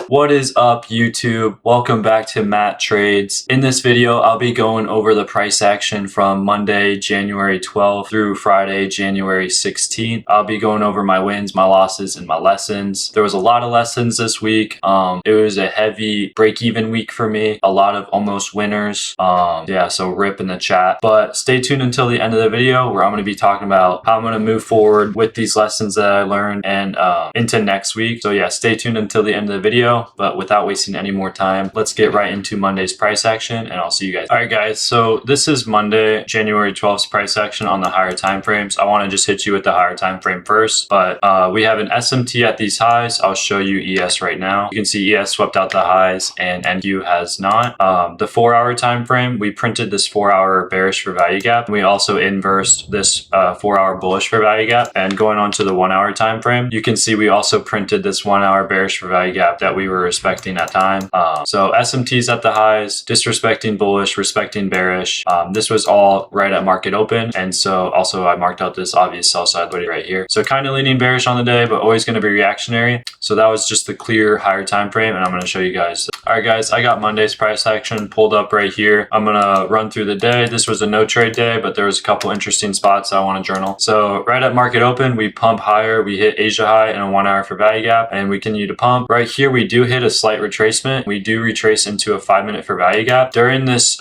What is up, YouTube? Welcome back to Matt Trades. In this video, I'll be going over the price action from Monday, January 12th through Friday, January 16th. I'll be going over my wins, my losses, and my lessons. There was a lot of lessons this week. It was a heavy break-even week for me. A lot of almost winners. Yeah, so rip in the chat. But stay tuned until the end of the video where I'm going to be talking about how I'm going to move forward with these lessons that I learned and into next week. So yeah, stay tuned until the end of the video. But without wasting any more time, let's get right into Monday's price action and I'll see you guys. All right, guys. So this is Monday, January 12th price action on the higher time frames. I want to just hit you with the higher time frame first, but we have an SMT at these highs. I'll show you ES right now. You can see ES swept out the highs and NQ has not. The 4-hour time frame, we printed this 4-hour bearish for value gap. We also inversed this 4-hour bullish for value gap. And going on to the 1-hour time frame, you can see we also printed this 1-hour bearish for value gap that we were respecting at time. So SMTs at the highs, disrespecting bullish, respecting bearish. This was all right at market open. And so also I marked out this obvious sell side liquidity right here. So kind of leaning bearish on the day, but always going to be reactionary. So that was just the clear higher time frame. And I'm going to show you guys. All right, guys, I got Monday's price action pulled up right here. I'm going to run through the day. This was a no trade day, but there was a couple interesting spots I want to journal. So right at market open, we pump higher. We hit Asia high and a 1-hour for value gap, and we continue to pump. Right here, we do hit a slight retracement. We do retrace into a 5-minute for value gap. During this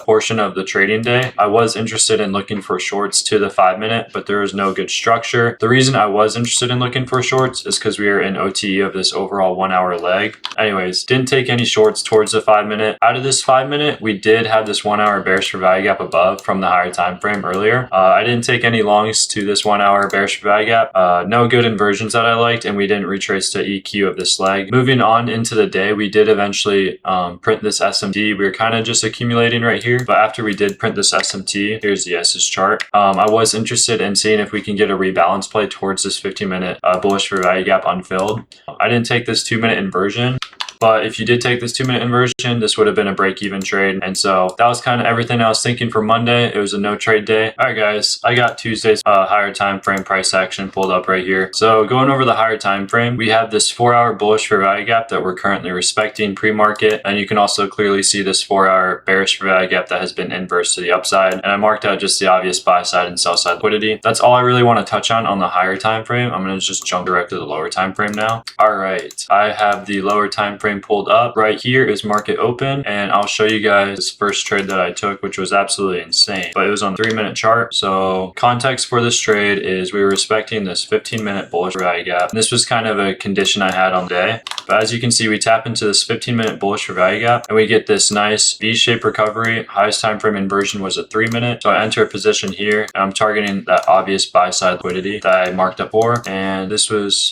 portion of the trading day, I was interested in looking for shorts to the 5-minute, but there was no good structure. The reason I was interested in looking for shorts is because we are in OTE of this overall 1-hour leg. Anyways, didn't take any shorts towards the 5-minute. Out of this 5-minute, we did have this 1-hour bearish for value gap above from the higher time frame earlier. I didn't take any longs to this 1-hour bearish for value gap. No good inversions that I liked, and we didn't retrace to EQ of this leg. Moving on into the day, we did eventually print this SMT. We were kind of just accumulating right here, but after we did print this SMT, here's the S's chart. I was interested in seeing if we can get a rebalance play towards this 15-minute bullish for value gap unfilled. I didn't take this 2-minute inversion, but if you did take this 2-minute inversion, this would have been a break-even trade. And so that was kind of everything I was thinking for Monday. It was a no trade day. All right, guys, I got Tuesday's higher time frame price action pulled up right here. So going over the higher time frame, we have this 4-hour bullish for value gap that we're currently respecting pre-market. And you can also clearly see this 4-hour bearish for value gap that has been inverse to the upside. And I marked out just the obvious buy side and sell side liquidity. That's all I really want to touch on the higher time frame. I'm going to just jump direct to the lower time frame now. All right, I have the lower time frame pulled up. Right here is market open, and I'll show you guys this first trade that I took, which was absolutely insane, but it was on 3-minute chart. So context for this trade is we were respecting this 15-minute bullish value gap. And this was kind of a condition I had on the day, but as you can see, we tap into this 15-minute bullish for value gap and we get this nice V-shaped recovery. Highest time frame inversion was a 3-minute. So I enter a position here and I'm targeting that obvious buy side liquidity that I marked up for, and this was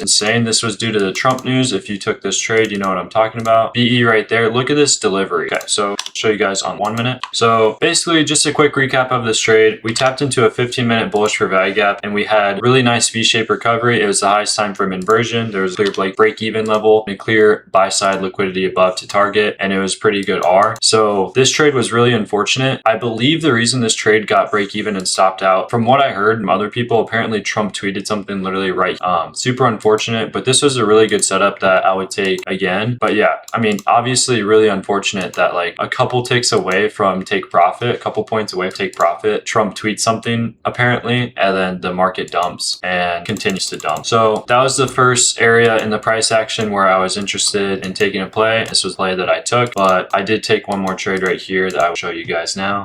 insane. This was due to the Trump news. If you took this trade, you know what I'm talking about. BE right there. Look at this delivery. Okay, so I'll show you guys on 1 minute. So basically, just a quick recap of this trade. We tapped into a 15-minute bullish for value gap and we had really nice V-shaped recovery. It was the highest time frame inversion. There was a clear break-even level and a clear buy side liquidity above to target, and it was pretty good R. So this trade was really unfortunate. I believe the reason this trade got break-even and stopped out, from what I heard from other people, apparently Trump tweeted something literally right. Super unfortunate, but this was a really good setup that I would take again. But yeah, I mean, obviously really unfortunate that like a couple ticks away from take profit, a couple points away from take profit, Trump tweets something apparently, and then the market dumps and continues to dump. So that was the first area in the price action where I was interested in taking a play. This was the play that I took, but I did take one more trade right here that I will show you guys now.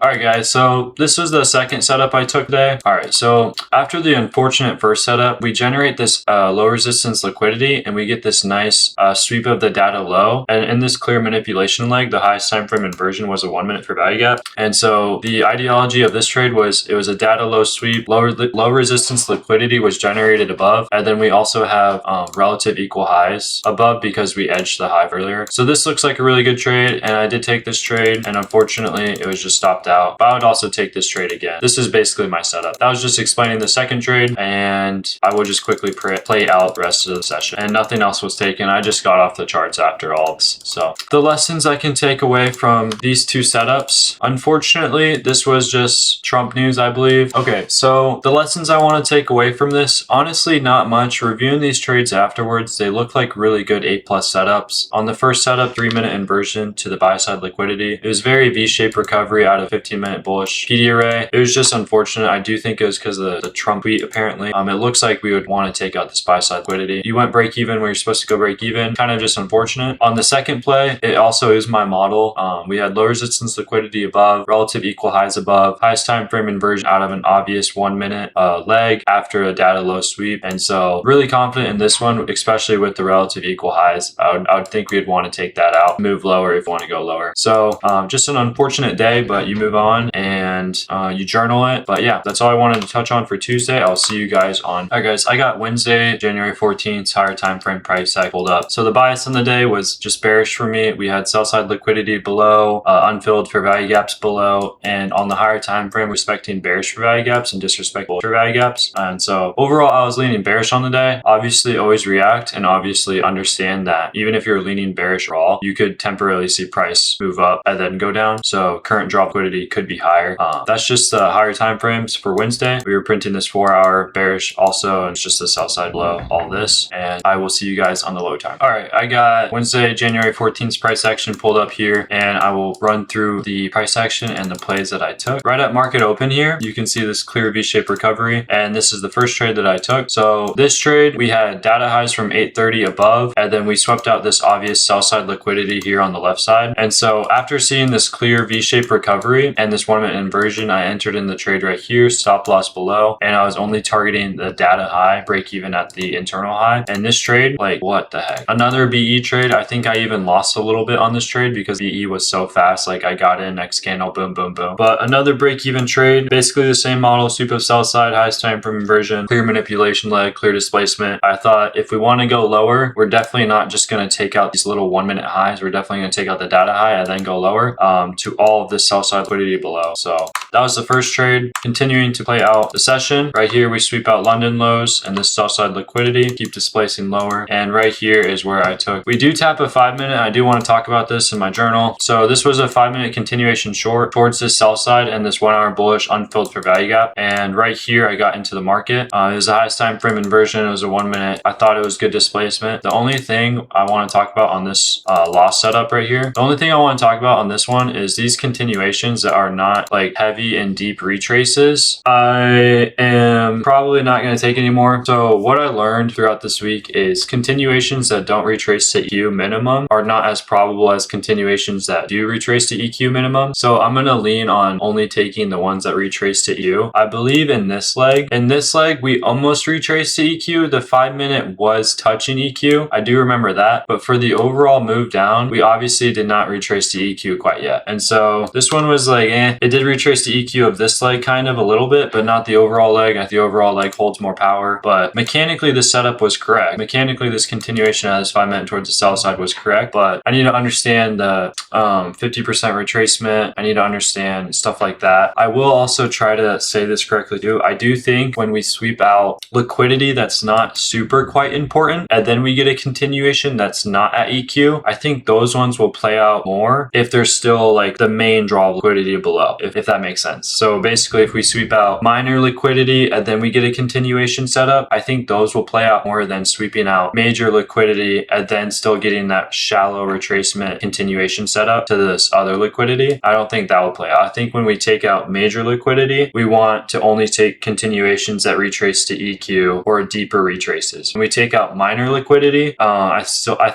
All right, guys, so this was the second setup I took today. All right, so after the unfortunate first setup, we generate this low resistance liquidity and we get this nice sweep of the data low. And in this clear manipulation leg, the highest time frame inversion was a 1-minute for value gap. And so the ideology of this trade was it was a data low sweep, low resistance liquidity was generated above. And then we also have relative equal highs above because we edged the high earlier. So this looks like a really good trade, and I did take this trade, and unfortunately it was just stopped out, but I would also take this trade again. This is basically my setup. That was just explaining the second trade, and I will just quickly play out the rest of the session. And nothing else was taken. I just got off the charts after all this. So the lessons I can take away from these two setups, unfortunately, this was just Trump news, I believe. Okay, so the lessons I want to take away from this, honestly, not much. Reviewing these trades afterwards, they look like really good 8+ setups. On the first setup, 3-minute inversion to the buy side liquidity. It was very V-shaped recovery out of 15-minute bullish PD array. It was just unfortunate. I do think it was because of the Trump tweet, apparently. It looks like we would want to take out this buy side liquidity. You went break even where you're supposed to go break even. Kind of just unfortunate. On the second play, it also is my model. We had low resistance liquidity above, relative equal highs above, highest time frame inversion out of an obvious 1-minute leg after a data low sweep. And so really confident in this one, especially with the relative equal highs. I would think we'd want to take that out, move lower if you want to go lower. So just an unfortunate day, but you move on and you journal it. But yeah, that's all I wanted to touch on for Tuesday. I'll see you guys on. All right, guys, I got Wednesday, January 14th, higher time frame price tag pulled up. So the bias on the day was just bearish for me. We had sell side liquidity below, unfilled fair value gaps below, and on the higher time frame, respecting bearish fair value gaps and disrespectful fair value gaps. And so overall, I was leaning bearish on the day. Obviously, always react and obviously understand that even if you're leaning bearish raw, you could temporarily see price move up and then go down. So current drop liquidity could be higher. That's just the higher time frames for Wednesday. We were printing this 4-hour bearish also, and it's just the sell side below all this. And I will see you guys on the low time. All right, I got Wednesday, January 14th price action pulled up here, and I will run through the price action and the plays that I took. Right at market open here, you can see this clear V-shaped recovery, and this is the first trade that I took. So this trade, we had data highs from 830 above, and then we swept out this obvious sell side liquidity here on the left side. And so after seeing this clear V-shaped recovery and this 1-minute inversion, I entered in the trade right here, stop loss below, and I was only targeting the data high, break even at the internal high. And this trade, like, what the heck? Another BE trade. I think I even lost a little bit on this trade because BE was so fast. Like, I got in, next candle, boom, boom, boom. But another break even trade, basically the same model, sweep of sell side, highest time from inversion, clear manipulation leg, clear displacement. I thought if we want to go lower, we're definitely not just going to take out these little 1-minute highs. We're definitely going to take out the data high and then go lower to all of this sell side liquidity below. So that was the first trade. Continuing to play out the session. Right here, we sweep out London lows and this sell side liquidity, keep displacing lower. And right here is where I took. We do tap a 5-minute. I do want to talk about this in my journal. So this was a 5-minute continuation short towards this sell side and this 1-hour bullish unfilled for value gap. And right here, I got into the market. It was the highest time frame inversion. It was a 1-minute. I thought it was good displacement. The only thing I want to talk about on this loss setup right here, the only thing I want to talk about on this one is these continuations that are not like heavy and deep retraces. I am probably not going to take anymore. So what I learned throughout this week is continuations that don't retrace to EQ minimum are not as probable as continuations that do retrace to EQ minimum. So I'm going to lean on only taking the ones that retrace to EQ. I believe in this leg. In this leg, we almost retraced to EQ. The 5-minute was touching EQ. I do remember that. But for the overall move down, we obviously did not retrace to EQ quite yet. And so this one was like, it did retrace to EQ of this leg kind of a little bit, but not the overall leg. I think the overall leg holds more power. But mechanically, the setup was correct. Mechanically, this continuation at this 5-minute towards the sell side was correct. But I need to understand the 50% retracement. I need to understand stuff like that. I will also try to say this correctly too. I do think when we sweep out liquidity that's not super quite important, and then we get a continuation that's not at EQ, I think those ones will play out more if they're still like the main draw of liquidity below, if that makes sense. So basically, if we sweep out minor liquidity and then we get a continuation setup, I think those will play out more than sweeping out major liquidity and then still getting that shallow retracement continuation setup to this other liquidity. I don't think that will play out. I think when we take out major liquidity, we want to only take continuations that retrace to EQ or deeper retraces. When we take out minor liquidity, I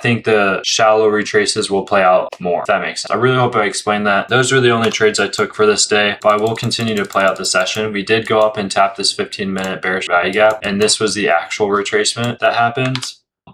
think the shallow retraces will play out more, if that makes sense. I really hope I explained that. Those were the only trades I took for this day, but I will continue to play out the session. We did go up and tap this 15-minute bearish value gap, and this was the actual retracement that happened.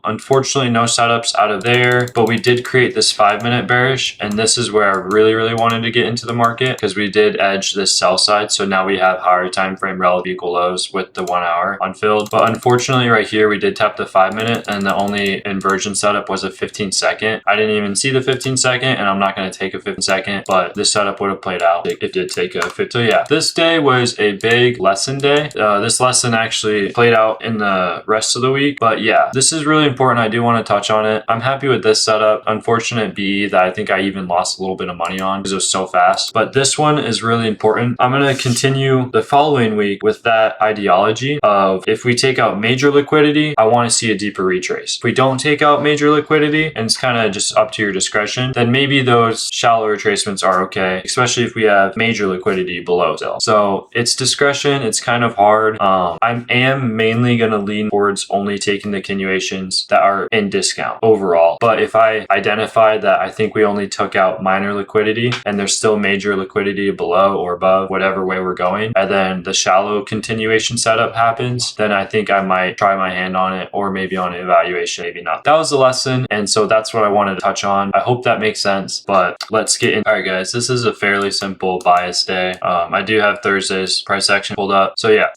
Unfortunately, no setups out of there, but we did create this 5-minute bearish, and this is where I really wanted to get into the market because we did edge this sell side. So now we have higher time frame relative equal lows with the 1 hour unfilled. But unfortunately, right here, we did tap the 5-minute, and the only inversion setup was a 15-second. I didn't even see the 15-second, and I'm not going to take a 15-second, but this setup would have played out if it did take a 15. So yeah, this day was a big lesson day. This lesson actually played out in the rest of the week, but yeah, this is really important. I do want to touch on it. I'm happy with this setup. Unfortunate B that I think I even lost a little bit of money on because it was so fast, but this one is really important. I'm going to continue the following week with that ideology of if we take out major liquidity, I want to see a deeper retrace. If we don't take out major liquidity, and it's kind of just up to your discretion, then maybe those shallow retracements are okay, especially if we have major liquidity below still. So it's discretion. It's kind of hard. I am mainly going to lean towards only taking the continuations that are in discount overall. But if I identify that I think we only took out minor liquidity and there's still major liquidity below or above, whatever way we're going, and then the shallow continuation setup happens, then I think I might try my hand on it, or maybe on an evaluation, maybe not. That was the lesson. And so that's what I wanted to touch on. I hope that makes sense, but let's get in. All right, guys, this is a fairly simple bias day. I do have Thursday's price action pulled up. So yeah,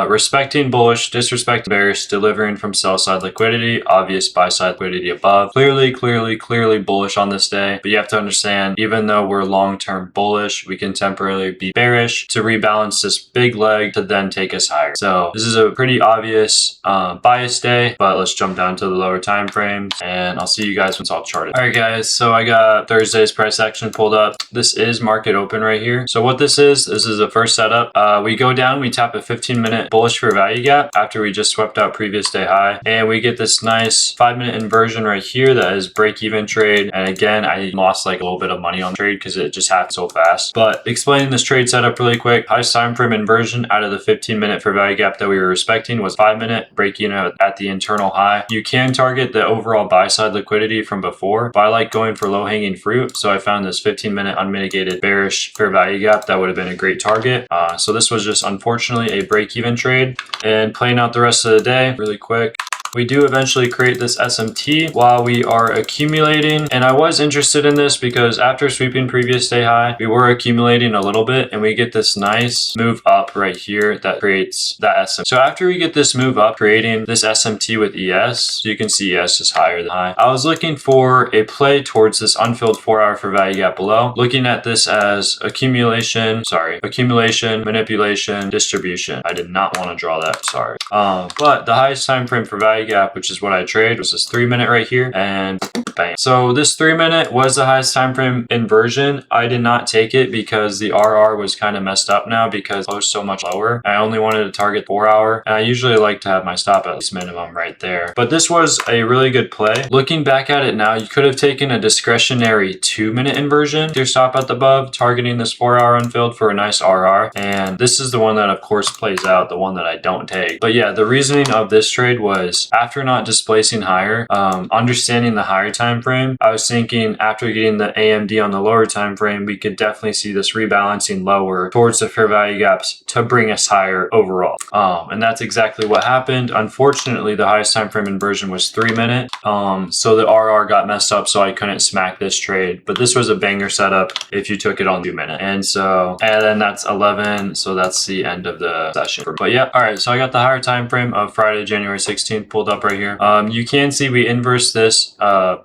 respecting bullish, disrespecting bearish, delivering from sell side liquidity, obvious buy side liquidity above. Clearly bullish on this day, but you have to understand, even though we're long-term bullish, we can temporarily be bearish to rebalance this big leg to then take us higher. So this is a pretty obvious bias day, but let's jump down to the lower time frames and I'll see you guys once I'll chart it. All right, guys, so I got Thursday's price action pulled up. This is market open right here. So what this is the first setup. We go down, we tap a 15-minute bullish for value gap after we just swept out previous day high, and we get this nice 5-minute inversion right here that is break-even trade. And again, I lost like a little bit of money on the trade because it just happened so fast. But explaining this trade setup really quick, highest time frame inversion out of the 15-minute for value gap that we were respecting was 5-minute break-even at the internal high. You can target the overall buy side liquidity from before, but I like going for low-hanging fruit. So I found this 15-minute unmitigated bearish fair value gap that would have been a great target. So this was just unfortunately a break-even trade. And playing out the rest of the day really quick, we do eventually create this SMT while we are accumulating. And I was interested in this because after sweeping previous day high, we were accumulating a little bit and we get this nice move up right here that creates that SMT. So after we get this move up, creating this SMT with ES, you can see ES is higher than high. I was looking for a play towards this unfilled 4-hour for value gap below, looking at this as accumulation, manipulation, distribution. I did not want to draw that, sorry. But the highest time frame for value gap, which is what I trade, was this 3-minute right here, and bang. So this 3-minute was the highest time frame inversion. I did not take it because the RR was kind of messed up now because it was so much lower. I only wanted to target 4-hour, and I usually like to have my stop at least minimum right there. But this was a really good play. Looking back at it now, you could have taken a discretionary 2-minute inversion to your stop at the above, targeting this 4-hour unfilled for a nice RR. And this is the one that of course plays out, the one that I don't take. But yeah, the reasoning of this trade was after not displacing higher, understanding the higher time frame, I was thinking after getting the AMD on the lower time frame, we could definitely see this rebalancing lower towards the fair value gaps to bring us higher overall. And that's exactly what happened. Unfortunately, the highest time frame inversion was 3-minute. So the RR got messed up, so I couldn't smack this trade. But this was a banger setup if you took it on 2-minute. And then that's 11. So that's the end of the session. But yeah, all right. So I got the higher time frame of Friday, January 16th pulled up right here. You can see we inverse this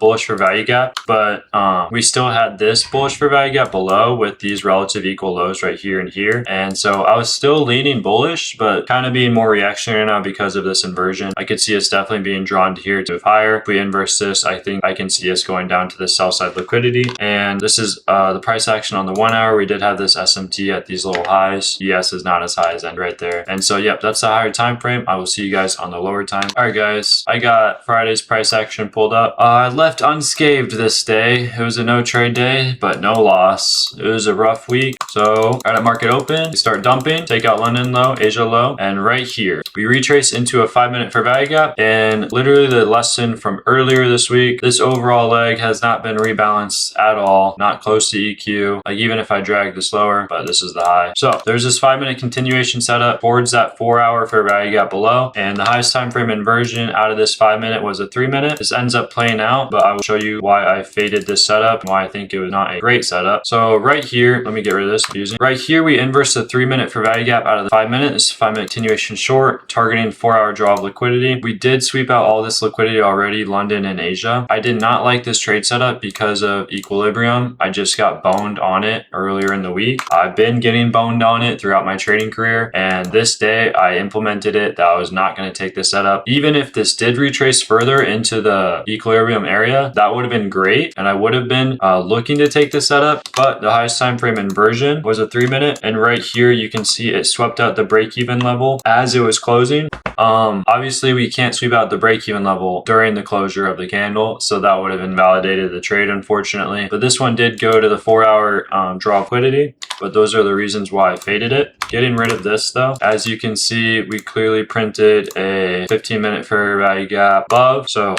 bullish for value gap, but we still had this bullish for value gap below with these relative equal lows right here and here. And so I was still leaning bullish, but kind of being more reactionary now because of this inversion. I could see us definitely being drawn to here to move higher. If we inverse this, I think I can see us going down to the sell side liquidity. And this is the price action on the 1 hour. We did have this SMT at these little highs. ES is not as high as end right there. And so, yep, that's the higher time frame. I will see you guys on the lower time. All right, guys, I got Friday's price action pulled up. I left unscathed this day. It was a no trade day, but no loss. It was a rough week. So right at market open, we start dumping, take out London low, Asia low, and right here, we retrace into a 5-minute fair value gap. And literally the lesson from earlier this week, this overall leg has not been rebalanced at all, not close to EQ. Like even if I drag this lower, but this is the high. So there's this 5-minute continuation setup towards that 4-hour fair value gap below. And the highest time frame inversion out of this 5-minute was a 3-minute. This ends up playing out, but I will show you why I faded this setup and why I think it was not a great setup. So right here, let me get rid of this confusing. Right here, we inverse the 3-minute fair value gap out of the 5-minute. This is 5-minute continuation short, targeting 4-hour draw of liquidity. We did sweep out all this liquidity already, London and Asia. I did not like this trade setup because of equilibrium. I just got boned on it earlier in the week. I've been getting boned on it throughout my trading career, and this day I implemented it that I was not going to take this setup. Even if this did retrace further into the equilibrium area, that would have been great, and I would have been looking to take this setup, but the highest time frame inversion was a 3-minute, and right here you can see it swept out the break-even level as it was closing. Obviously we can't sweep out the break-even level during the closure of the candle, so that would have invalidated the trade, unfortunately. But this one did go to the 4-hour draw liquidity, but those are the reasons why I faded it. Getting rid of this though, as you can see, we clearly printed a 15-minute fair value gap above, so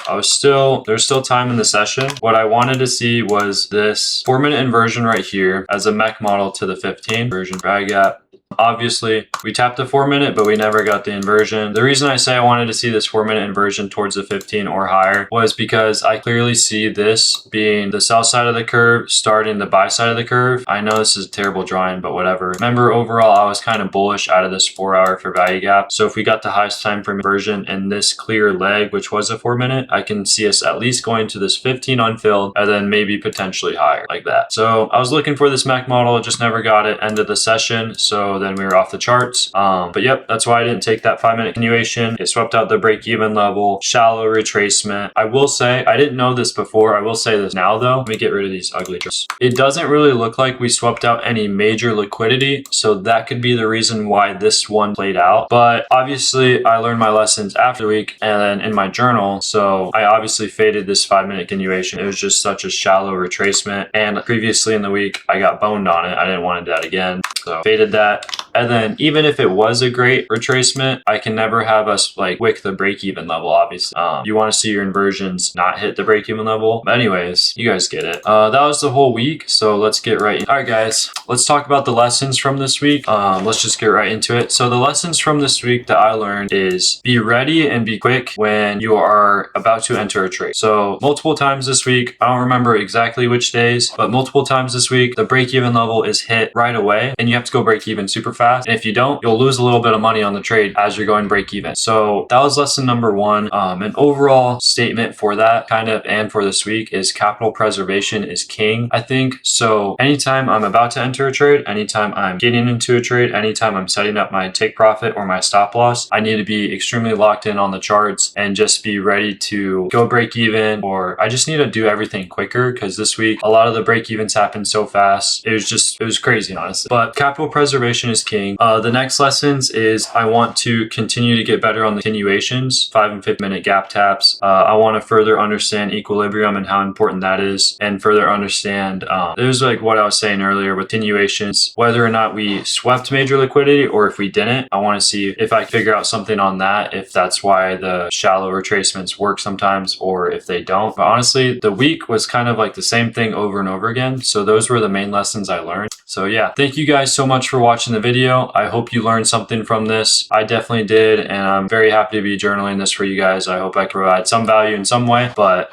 there's still time in the session. What I wanted to see was this 4-minute inversion right here as a mech model to the 15 inversion value gap. Obviously, we tapped the 4-minute, but we never got the inversion. The reason I say I wanted to see this 4-minute inversion towards the 15 or higher was because I clearly see this being the sell side of the curve, starting the buy side of the curve. I know this is a terrible drawing, but whatever. Remember, overall, I was kind of bullish out of this 4-hour fair value gap. So if we got the highest time frame inversion in this clear leg, which was a 4-minute, I can see us at least going to this 15 unfilled and then maybe potentially higher like that. So I was looking for this MAC model, just never got it. End of the session. So then we were off the charts. But yep, that's why I didn't take that 5-minute continuation. It swept out the break-even level, shallow retracement. I will say, I didn't know this before. I will say this now though. Let me get rid of these ugly charts. It doesn't really look like we swept out any major liquidity. So that could be the reason why this one played out. But obviously I learned my lessons after the week and then in my journal. So I obviously faded this 5-minute continuation. It was just such a shallow retracement. And previously in the week, I got boned on it. I didn't want to do that again. So faded that. And then even if it was a great retracement, I can never have us like wick the break-even level, obviously. You want to see your inversions not hit the break-even level. But anyways, you guys get it. That was the whole week. So let's get right in. All right, guys, let's talk about the lessons from this week. Let's just get right into it. So the lessons from this week that I learned is be ready and be quick when you are about to enter a trade. So multiple times this week, I don't remember exactly which days, but multiple times this week, the break-even level is hit right away and you have to go break even super fast. And if you don't, you'll lose a little bit of money on the trade as you're going break even. So that was lesson number one. An overall statement for that kind of and for this week is capital preservation is king, I think. So anytime I'm about to enter a trade, anytime I'm getting into a trade, anytime I'm setting up my take profit or my stop loss, I need to be extremely locked in on the charts and just be ready to go break even, or I just need to do everything quicker because this week a lot of the break evens happened so fast. It was crazy, honestly. But capital preservation is king. The next lessons is I want to continue to get better on the continuations, 5 and 15 minute gap taps. I want to further understand equilibrium and how important that is, and further understand it was like what I was saying earlier with continuations, whether or not we swept major liquidity or if we didn't. I want to see if I figure out something on that, if that's why the shallow retracements work sometimes or if they don't. But honestly, the week was kind of like the same thing over and over again. So those were the main lessons I learned. So yeah, thank you guys so much for watching the video. I hope you learned something from this. I definitely did, and I'm very happy to be journaling this for you guys. I hope I can provide some value in some way, but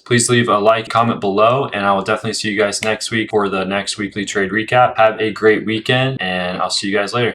please leave a like, comment below, and I will definitely see you guys next week for the next weekly trade recap. Have a great weekend, and I'll see you guys later.